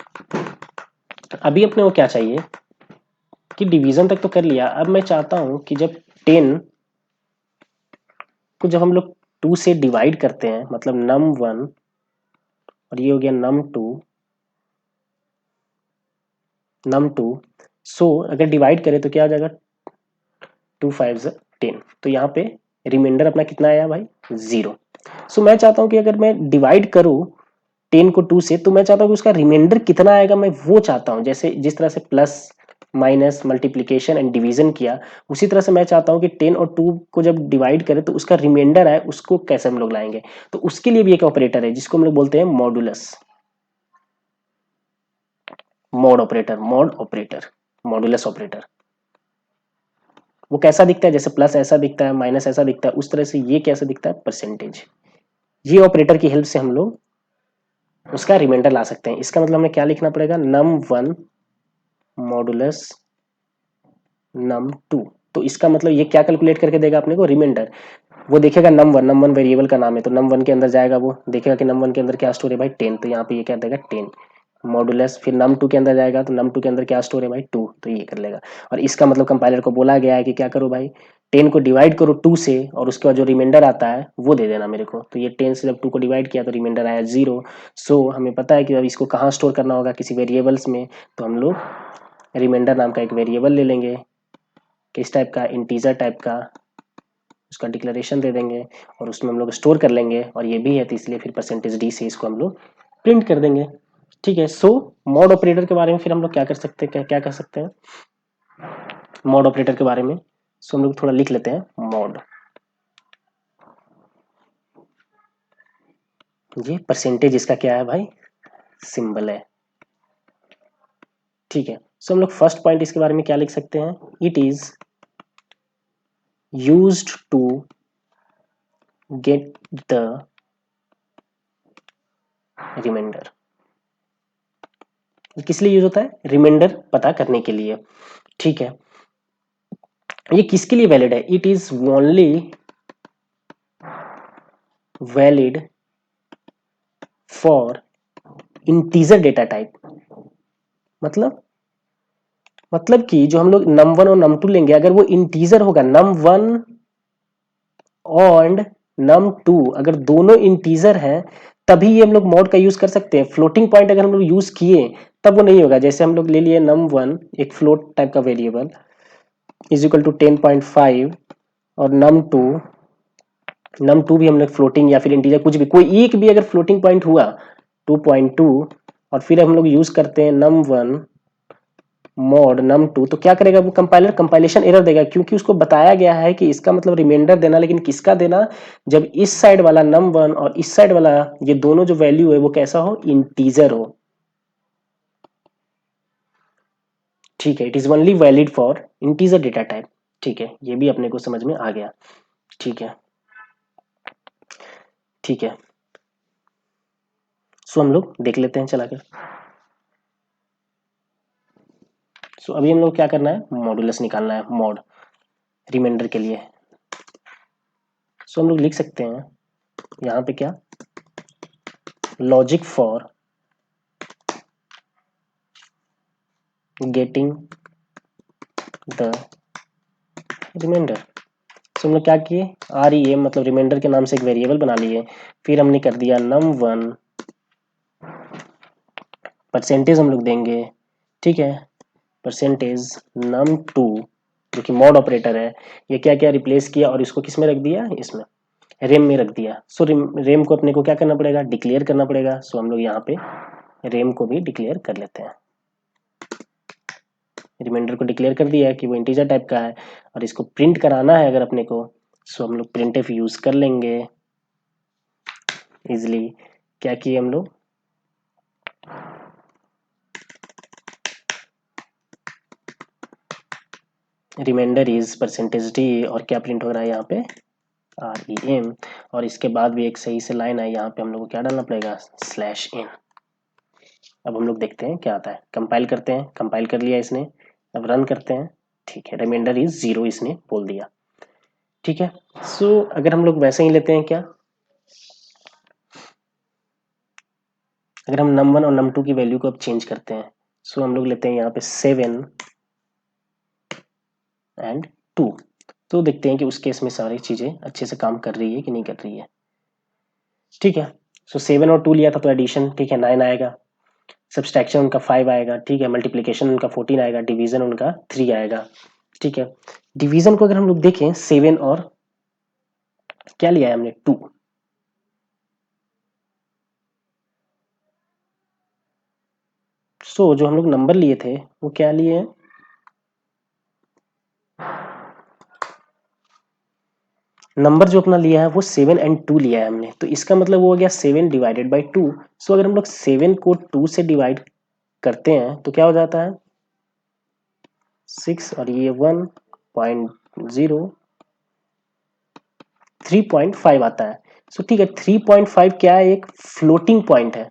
अभी अपने को क्या चाहिए कि डिवीजन तक तो कर लिया, अब मैं चाहता हूं कि जब 10 को जब हम लोग 2 से डिवाइड करते हैं, मतलब num1 और ये हो गया num2, सो अगर डिवाइड करें तो क्या हो जाएगा, 2 5 10, तो यहाँ पे रिमाइंडर अपना कितना आया भाई, 0। सो मैं चाहता हूँ कि अगर मैं डिवाइड करूँ 10 को 2 से, तो मैं चाहता हूँ कि उसका रिमाइंडर कितना आएगा, मैं वो चाहता हूँ। जैसे जिस तरह से plus minus multiplication and division किया, उसी तरह से मैं चाहता हूँ कि 10 और 2 को जब डिवाइड करें तो उसका रिमाइंडर आए, उसको कैसे हम लोग लाएंगे। तो उसके लिए भी एक ऑपरेटर है जिसको हम लोग बोलते हैं मॉडुलस, मॉडुलस ऑपरेटर। वो कैसा दिखता है, जैसे प्लस ऐसा दिखता है, माइनस ऐसा दिखता है, उस तरह से ये कैसा दिखता है, परसेंटेज। ये ऑपरेटर की हेल्प से हम लोग उसका रिमाइंडर ला सकते हैं। इसका मतलब हमें क्या लिखना पड़ेगा, num1 मॉडुलस num2। तो इसका मतलब ये क्या कैलकुलेट करके देगा अपने को, रिमाइंडर। वो देखेगा num1 वेरिएबल का नाम है, तो num1 के अंदर जाएगा, वो देखेगा कि num1 के अंदर क्या स्टोर है भाई, 10, तो यहाँ पे ये क्या देगा 10 मॉडुलस। फिर num2 के अंदर जाएगा तो num2 के अंदर क्या स्टोर है भाई, 2, तो ये कर लेगा। और इसका मतलब कंपाइलर को बोला गया है कि क्या करो भाई, 10 को डिवाइड करो 2 से, और उसके बाद जो रिमाइंडर आता है वो दे देना मेरे को। तो ये 10 से जब 2 को डिवाइड किया तो रिमाइंडर आया 0। सो हमें पता है कि अब इसको कहाँ स्टोर करना होगा, किसी वेरिएबल्स में। तो हम लोग रिमाइंडर नाम का एक वेरिएबल ले लेंगे, किस टाइप का, इंटीजर टाइप का, उसका डिक्लेरेशन दे देंगे और उसमें हम लोग स्टोर कर लेंगे। और ये भी है तो इसलिए फिर परसेंटेज डी से इसको हम लोग प्रिंट कर देंगे। ठीक है, सो मॉड ऑपरेटर के बारे में फिर हम लोग क्या कर सकते हैं, क्या कर सकते हैं मॉड ऑपरेटर के बारे में। सो हम लोग थोड़ा लिख लेते हैं मॉड, ये परसेंटेज इसका क्या है भाई, सिंबल है। ठीक है, सो हम लोग फर्स्ट पॉइंट इसके बारे में क्या लिख सकते हैं, it is used to get the reminder. किस लिए यूज होता है, रिमाइंडर पता करने के लिए। ठीक है, ये किसके लिए वैलिड है, it is only valid for integer data type. मतलब कि जो हम लोग num1 और num2 लेंगे, अगर वो इंटीजर होगा, num1 और num2 अगर दोनों इंटीजर हैं, तभी ये हम लोग मॉड का यूज कर सकते हैं। फ्लोटिंग पॉइंट अगर हम लोग यूज किए तब वो नहीं होगा। जैसे हम लोग ले लिए num1 एक फ्लोट टाइप का वेरिएबल इज इक्वल टू 10.5, और num2 भी हम लोग फ्लोटिंग या फिर इंटीजर कुछ भी, कोई एक भी अगर फ्लोटिंग पॉइंट हुआ 2.2, और फिर हम लोग यूज करते हैं num1 mod num2, तो क्या करेगा वो कंपाइलर कंपाइलेशन एरर देगा, क्योंकि उसको बताया गया है कि इसका मतलब रिमाइंडर देना, लेकिन किसका देना, जब इस साइड वाला num1 और इस साइड वाला ये दोनों जो वैल्यू है वो कैसा हो, इंटीजर हो। ठीक है, it is only valid for integer data type. ठीक है, ये भी अपने को समझ में आ गया। ठीक है, ठीक है, सो हम लोग देख लेते हैं चला कर। सो अभी हम लोग क्या करना है, मॉडुलस निकालना है, मॉड रिमाइंडर के लिए। सो हम लोग लिख सकते हैं यहाँ पे क्या, logic for getting the remainder. So हम लोग क्या किए, REM मतलब रिमाइंडर के नाम से एक वेरिएबल बना लिए, फिर हमने कर दिया num1 परसेंटेज हम लोग देंगे, ठीक है, परसेंटेज num2 जो कि मॉड ऑपरेटर है, ये क्या क्या रिप्लेस किया और इसको किस में रख दिया, इसमें रेम में रख दिया। सो रेम को अपने को क्या करना पड़ेगा, डिक्लेयर करना पड़ेगा। सो हम लोग यहाँ पे रेम को भी डिक्लेयर कर लेते हैं। रिमाइंडर को डिक्लेयर कर दिया है कि वो इंटीजर टाइप का है और इसको प्रिंट कराना है अगर अपने को, सो हम लोग प्रिंटफ यूज कर लेंगे इजिली। क्या किए हम लोग, रिमाइंडर इज परसेंटेज डी और क्या प्रिंट हो रहा है यहाँ पे, REM, और इसके बाद भी एक सही से लाइन है, यहाँ पे हम लोग को क्या डालना पड़ेगा, /n। अब हम लोग देखते हैं क्या आता है, कंपाइल करते हैं, कंपाइल कर लिया इसने, अब रन करते हैं। ठीक है, रिमाइंडर इज 0 इसने बोल दिया। ठीक है, सो अगर हम लोग वैसे ही लेते हैं क्या, अगर हम num1 और num2 की वैल्यू को अब चेंज करते हैं, सो हम लोग लेते हैं यहाँ पे 7 एंड 2, तो देखते हैं कि उस केस में सारी चीजें अच्छे से काम कर रही है कि नहीं कर रही है। ठीक है, सो 7 और 2 लिया था तो एडिशन, ठीक है, 9 आएगा, सब्सट्रैक्शन उनका 5 आएगा, ठीक है, मल्टीप्लिकेशन उनका 14 आएगा, डिवीजन उनका 3 आएगा। ठीक है, डिवीजन को अगर हम लोग देखें 7 और क्या लिया है हमने, 2। सो जो हम लोग नंबर लिए थे वो क्या लिए हैं, नंबर जो अपना लिया है वो 7 एंड 2 लिया है हमने, तो इसका मतलब वो हो गया 7 डिवाइडेड बाई 2। सो अगर हम लोग 7 को 2 से डिवाइड करते हैं तो क्या हो जाता है, 6 और ये 1.0 3.5 आता है। सो ठीक है, 3.5 क्या है, एक फ्लोटिंग पॉइंट है,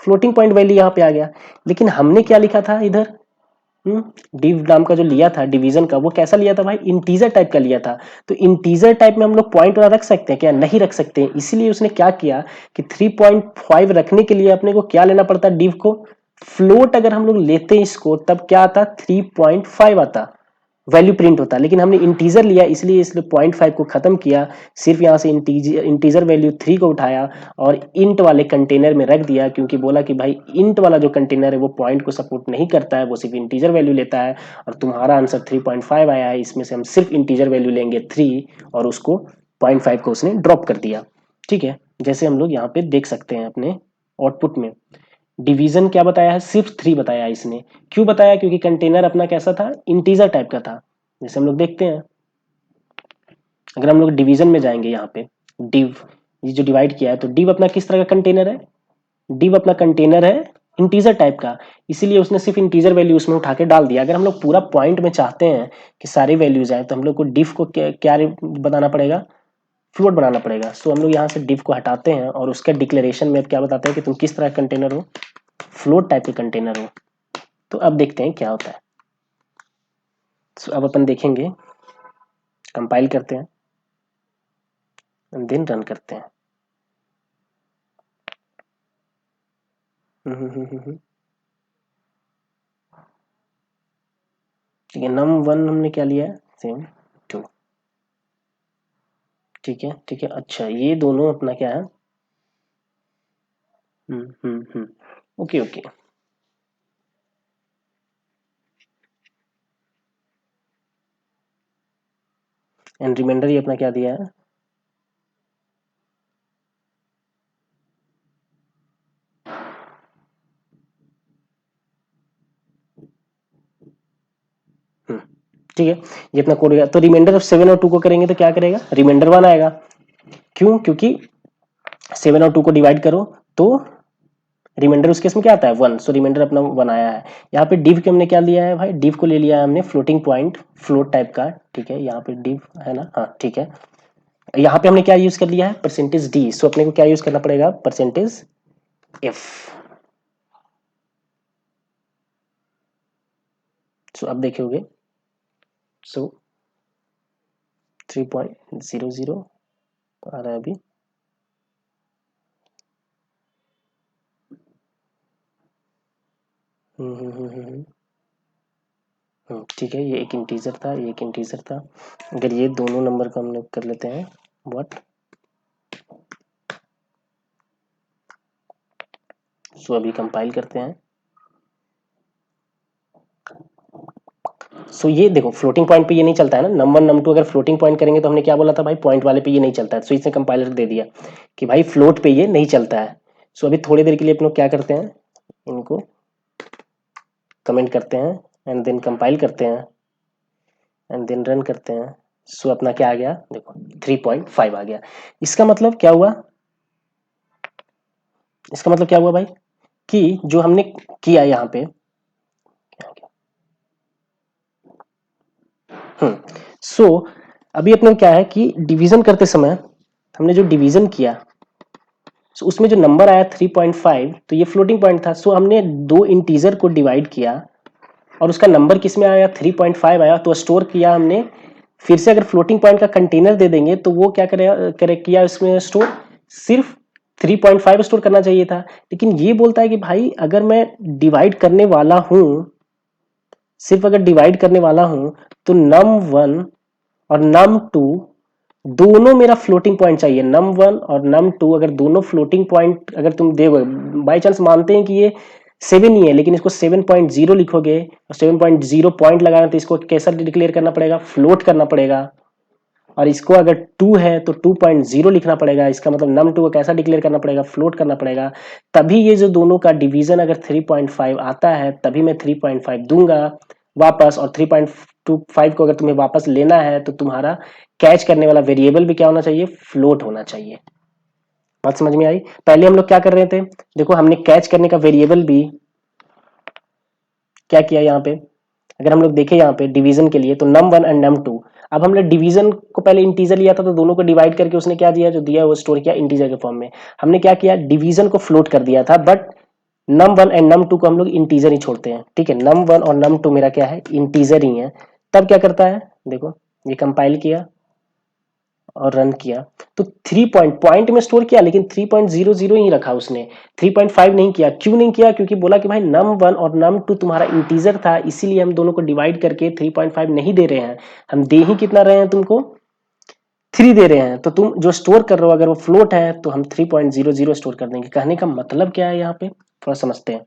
फ्लोटिंग पॉइंट वैल्यू यहाँ पे आ गया। लेकिन हमने क्या लिखा था इधर, डिव नाम का जो लिया था डिवीजन का, वो कैसा लिया था भाई, इंटीजर टाइप का लिया था। तो इंटीजर टाइप में हम लोग पॉइंट वाला रख सकते हैं क्या, नहीं रख सकते हैं। इसीलिए उसने क्या किया कि 3.5 रखने के लिए अपने को क्या लेना पड़ता, डिव को फ्लोट अगर हम लोग लेते इसको तब क्या आता, 3.5 आता, वैल्यू प्रिंट होता है। लेकिन हमने इंटीजर लिया इसलिए 0.5 को खत्म किया, सिर्फ यहाँ से इंटीजर वैल्यू 3 को उठाया और इंट वाले कंटेनर में रख दिया, क्योंकि बोला कि भाई इंट वाला जो कंटेनर है वो पॉइंट को सपोर्ट नहीं करता है, वो सिर्फ इंटीजर वैल्यू लेता है। और तुम्हारा आंसर 3.5 आया है, इसमें से हम सिर्फ इंटीजर वैल्यू लेंगे 3 और उसको 0.5 को उसने ड्रॉप कर दिया। ठीक है, जैसे हम लोग यहाँ पे देख सकते हैं अपने आउटपुट में, डिवीजन क्या बताया है, सिर्फ 3 बताया है इसने। क्यों बताया, क्योंकि कंटेनर अपना कैसा था, इंटीजर टाइप का था। जैसे हम लोग देखते हैं, अगर हम लोग डिवीजन में जाएंगे यहाँ पे, डिव, ये जो डिवाइड किया है, तो डिव अपना किस तरह का कंटेनर है, डिव अपना कंटेनर है इंटीजर टाइप का, इसीलिए उसने सिर्फ इंटीजर वैल्यू उसमें उठा के डाल दिया। अगर हम लोग पूरा पॉइंट में चाहते हैं कि सारी वैल्यूज आए, तो हम लोग को डिव को क्या बनाना पड़ेगा, फ्लोट बनाना पड़ेगा। सो हम लोग यहाँ से डिव को हटाते हैं और उसके डिक्लेरेशन में अब क्या बताते हैं कि तुम किस तरह का कंटेनर हो, फ्लोट टाइप के कंटेनर हो। तो अब देखते हैं क्या होता है। सो अब अपन देखेंगे, कंपाइल करते हैं, देन रन करते हैं। ठीक है, num1 हमने क्या लिया है, सेम 2। ठीक है, ठीक है, अच्छा ये दोनों अपना क्या है, ओके ओके। एंड रिमाइंडर ये अपना क्या दिया है, ठीक है, ये अपना कोड हो गया। तो रिमाइंडर ऑफ 7 और 2 को करेंगे तो क्या करेगा, रिमाइंडर 1 आएगा। क्यों, क्योंकि 7 और 2 को डिवाइड करो तो रिमाइंडर उस केस में क्या आता है 1, सो रिमाइंडर अपना 1 आया है। यहाँ पे डिव को हमने क्या लिया है भाई, डिव को ले लिया है हमने फ्लोटिंग पॉइंट, फ्लोट टाइप का, ठीक है, यहाँ पे डिव है ना, हाँ ठीक है। यहाँ पे हमने क्या यूज कर लिया है, परसेंटेज डी, सो अपने को क्या यूज करना पड़ेगा, परसेंटेज एफ। सो अब देखोगे, सो 3.00 आ रहा है अभी, ठीक है, ये एक इंटीजर था, ये एक इंटीजर था। अगर ये दोनों नंबर को हम लोग कर लेते हैं व्हाट, सो अभी कंपाइल करते हैं। सो ये देखो फ्लोटिंग पॉइंट पे ये नहीं चलता है ना, नम 1 नम 2 अगर फ्लोटिंग पॉइंट करेंगे तो हमने क्या बोला था भाई, पॉइंट वाले पे ये नहीं चलता है। सो इसने कंपाइलर दे दिया कि भाई फ्लोट पे ये नहीं चलता है। सो अभी थोड़ी देर के लिए अपने क्या करते हैं, इनको कमेंट करते हैं एंड देन कंपाइल करते हैं एंड देन रन करते हैं। सो अपना क्या आ गया देखो 3.5 आ गया। इसका मतलब क्या हुआ, इसका मतलब क्या हुआ भाई, कि जो हमने किया यहाँ पे, सो अभी अपने क्या है कि डिवीजन करते समय हमने जो डिवीजन किया, सो उसमें जो नंबर आया 3.5, तो ये फ्लोटिंग पॉइंट था। सो हमने दो इंटीजर को डिवाइड किया और उसका नंबर किस में आया, 3.5 आया, तो स्टोर किया हमने। फिर से अगर फ्लोटिंग पॉइंट का कंटेनर दे देंगे तो वो क्या करे किया इसमें स्टोर, सिर्फ 3.5 स्टोर करना चाहिए था। लेकिन ये बोलता है कि भाई अगर मैं डिवाइड करने वाला हूं, सिर्फ अगर डिवाइड करने वाला हूं, तो num1 और num2 दोनों मेरा फ्लोटिंग पॉइंट चाहिए। num1 और num2 अगर दोनों फ्लोटिंग पॉइंट अगर तुम देखो, बाई चांस मानते हैं कि ये 7 ही है, लेकिन इसको 7.0 लिखोगे और 7.0 पॉइंट लगाना, तो इसको कैसा डिक्लेयर करना पड़ेगा, फ्लोट करना पड़ेगा। और इसको अगर 2 है तो 2.0 लिखना पड़ेगा। इसका मतलब num2 को कैसा डिक्लेयर करना पड़ेगा, फ्लोट करना पड़ेगा। तभी ये जो दोनों का डिवीजन अगर 3.5 आता है, तभी मैं 3.5 दूंगा वापस। और 3.25 को अगर तुम्हें वापस लेना है तो तुम्हारा कैच करने वाला वेरिएबल भी क्या होना चाहिए, फ्लोट होना चाहिए। बात समझ में आई। पहले हम लोग क्या कर रहे थे, देखो हमने कैच करने का वेरिएबल भी क्या किया यहाँ पे, अगर हम लोग देखें यहाँ पे डिवीजन के लिए, तो num1 एंड num2, अब हमने डिवीजन को पहले इंटीजर लिया था तो दोनों को डिवाइड करके उसने क्या दिया, जो दिया वो स्टोर किया इंटीजर के फॉर्म में। हमने क्या किया, डिवीजन को फ्लोट कर दिया था, बट num1 एंड num2 को हम लोग इंटीजर ही छोड़ते हैं। ठीक है, num1 और num2 मेरा क्या है, इंटीजर ही है। तब क्या करता है, देखो ये कंपाइल किया और रन किया, तो 3 पॉइंट में स्टोर किया, लेकिन 3.00 ही रखा उसने, 3.5 नहीं किया। क्यों नहीं किया, क्योंकि बोला कि भाई num1 और num2 तुम्हारा इंटीजर था, इसीलिए हम दोनों को डिवाइड करके 3.5 नहीं दे रहे हैं, हम दे ही कितना रहे हैं तुमको, 3 दे रहे हैं। तो तुम जो स्टोर कर रहे हो अगर वो फ्लोट है तो हम 3.00 स्टोर कर देंगे। कहने का मतलब क्या है, यहाँ पे थोड़ा समझते हैं।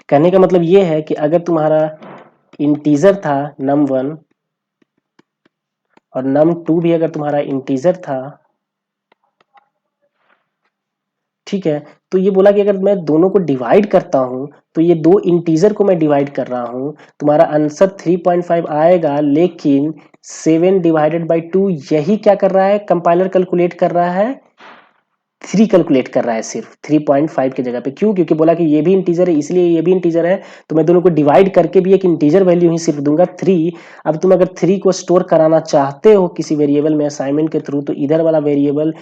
कहने का मतलब ये है कि अगर तुम्हारा इंटीजर था num1 और num2 भी अगर तुम्हारा इंटीजर था, ठीक है, तो ये बोला कि अगर मैं दोनों को डिवाइड करता हूं, तो ये दो इंटीजर को मैं डिवाइड कर रहा हूं, तुम्हारा आंसर 3.5 आएगा, लेकिन 7 डिवाइडेड बाई 2 यही क्या कर रहा है, कंपाइलर कैलकुलेट कर रहा है, 3 कैलकुलेट कर रहा है सिर्फ 3.5 की जगह पे। क्यों, क्योंकि बोला कि ये भी इंटीजर है, इसलिए ये भी इंटीजर है, तो मैं दोनों को डिवाइड करके भी एक इंटीजर वैल्यू ही सिर्फ दूंगा 3। अब तुम अगर 3 को स्टोर कराना चाहते हो किसी वेरिएबल में असाइनमेंट के थ्रू, तो इधर वाला वेरिएबल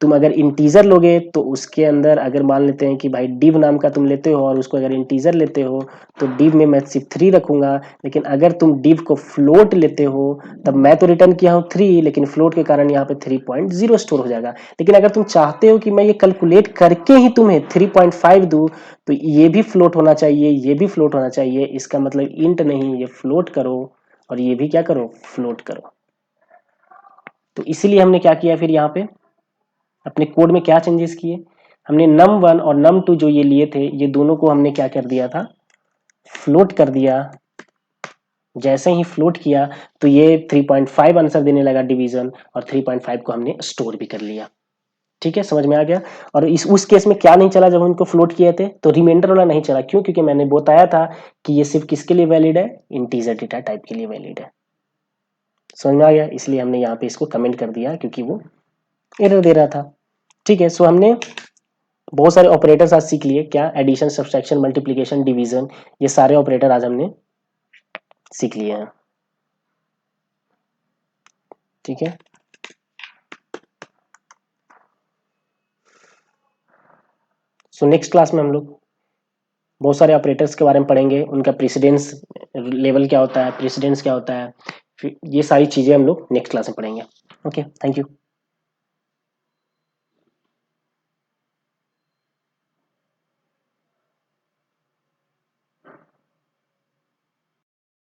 तुम अगर इंटीजर लोगे तो उसके अंदर अगर मान लेते हैं कि भाई div नाम का तुम लेते हो और उसको अगर इंटीजर लेते हो, तो div में मैं सिर्फ 3 रखूंगा। लेकिन अगर तुम div को फ्लोट लेते हो, तब मैं तो रिटर्न किया हूँ 3, लेकिन फ्लोट के कारण यहाँ पे 3.0 स्टोर हो जाएगा। लेकिन अगर तुम चाहते हो कि मैं ये कैलकुलेट करके ही तुम्हें 3.5 दूं, तो ये भी फ्लोट होना चाहिए, ये भी फ्लोट होना चाहिए। इसका मतलब इंट नहीं, ये फ्लोट करो और ये भी क्या करो, फ्लोट करो। तो इसीलिए हमने क्या किया फिर यहाँ पे अपने कोड में क्या चेंजेस किए, हमने num1 और num2 जो ये लिए थे, ये दोनों को हमने क्या कर दिया था, फ्लोट कर दिया। जैसे ही फ्लोट किया तो ये 3.5 आंसर देने लगा डिवीजन, और 3.5 को हमने स्टोर भी कर लिया। ठीक है, समझ में आ गया। और उस केस में क्या नहीं चला जब हम इनको फ्लोट किए थे, तो रिमाइंडर वाला नहीं चला। क्यों? क्योंकि मैंने बताया था कि ये सिर्फ किसके लिए वैलिड है, इंटीजर डेटा टाइप के लिए वैलिड है। समझ में आ गया, इसलिए हमने यहाँ पे इसको कमेंट कर दिया क्योंकि वो एरर दे रहा था। ठीक है, सो हमने बहुत सारे ऑपरेटर्स आज सीख लिए। क्या? एडिशन, सब्सट्रैक्शन, मल्टीप्लिकेशन, डिवीजन, ये सारे ऑपरेटर आज हमने सीख लिए हैं। ठीक है, सो नेक्स्ट क्लास में हम लोग बहुत सारे ऑपरेटर्स के बारे में पढ़ेंगे, उनका प्रेसिडेंस लेवल क्या होता है, प्रेसिडेंस क्या होता है, ये सारी चीजें हम लोग नेक्स्ट क्लास में पढ़ेंगे। Okay, thank you.